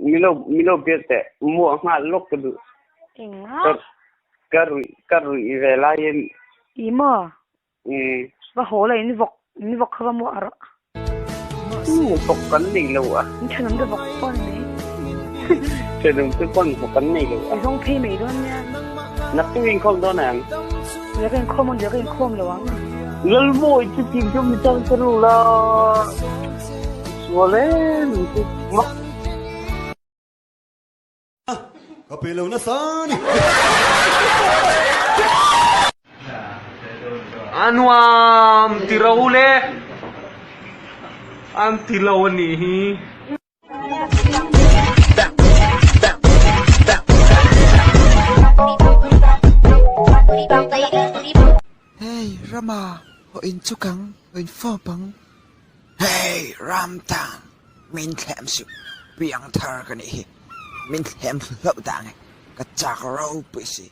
milo bete mo ma lok du inga karui vela yen imo ba hola ni vok khawa mo ara bok kan nei lo a thanam de vok pon ne thanam te pon bok kan nei lo a song phe me don ya na tuing khom do nang ya kan khom mon ya kan khom lo wang lol boy chu tim chu mi chang tru la suale mi ma kapelo na sani Anwam tirawule ang tilawani Hey Rama ho in chukang ho in phopang Hey Ramtang min thlem su piang thar kan hi min thlem hlo dang ka chak ro pisi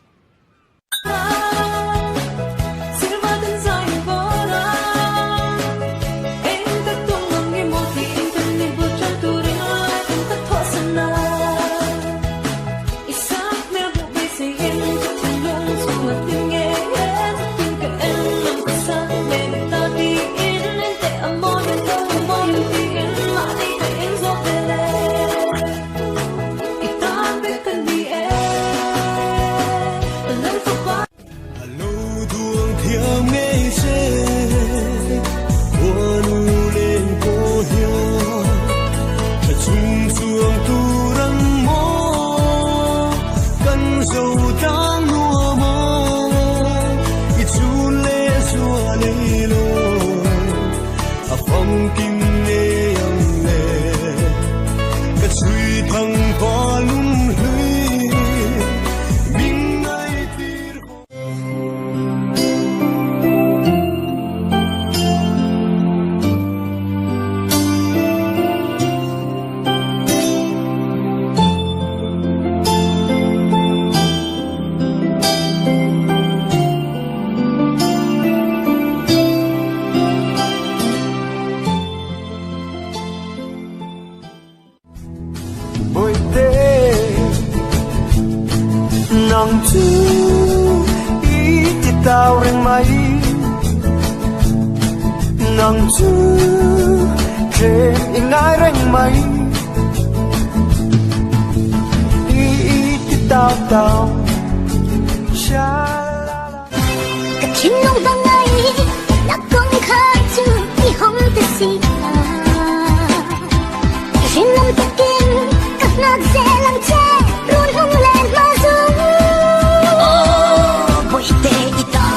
nang chu ít tao rừng mây nang chu trên in ai rừng mây ít tao tao cha la la cái chuyện nông băng ấy đã công khai chưa thì không thể gì cái chuyện nông ta kinh các nát dễ làm che luôn không lên mà dung bội tê ita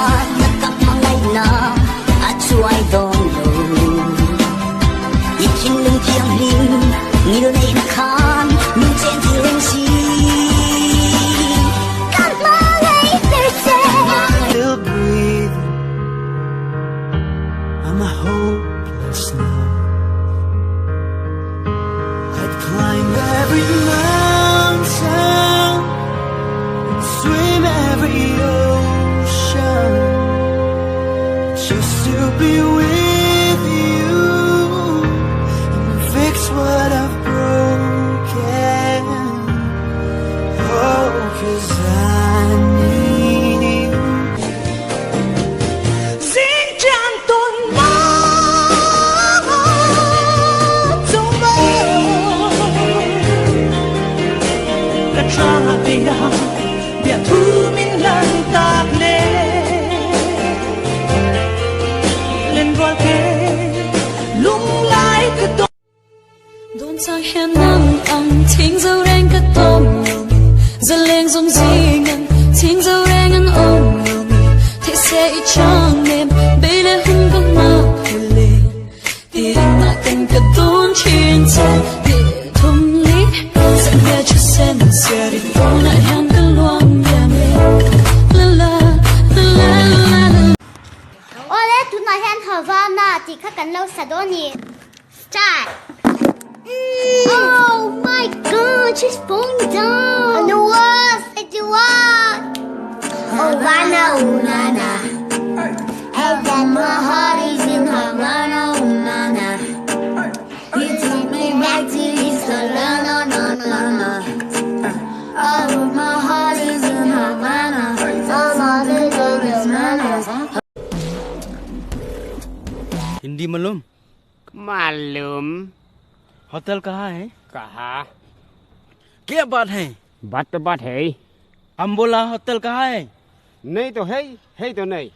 đã cặp mang ngày na à chuai đòn lâu ít chuyện nông thiêng liêng nghĩ đâu này khan mình trên thì lên gì cặp mang ngày tê tê still breathing I'm a hopeless now I'd climb every mountain swim every ocean just to be with you and fix what I've broken oh 'cause I need you xin chàng tuần trong mơ cả trang bị đã biết thu mình lần tạc lên qua kề lung lái cái tôi đôn sang hem nắng ăn thiên dâu đen cái tôm giờ lên giống gì ngân thiên dâu đen ăn ôm thì sẽ chẳng em bây giờ hung vắng mà lên thì ta cần cái đôn trên chân để thông lý sẽ nghe cho xem sẽ đi đâu lại hàng cái loang nhà mình la la la la la Ole tu na hen Havana ti kha kan lo sadoni start Oh my god she's falling down on the walls it was Havana unana and then my heart is in Havana unana you take me back to this no no no no नहीं मालूम? मालूम। होटल कहाँ है? कहा? क्या बात है? बात तो बात है। हम बोला होटल कहाँ है? नहीं तो है तो नहीं।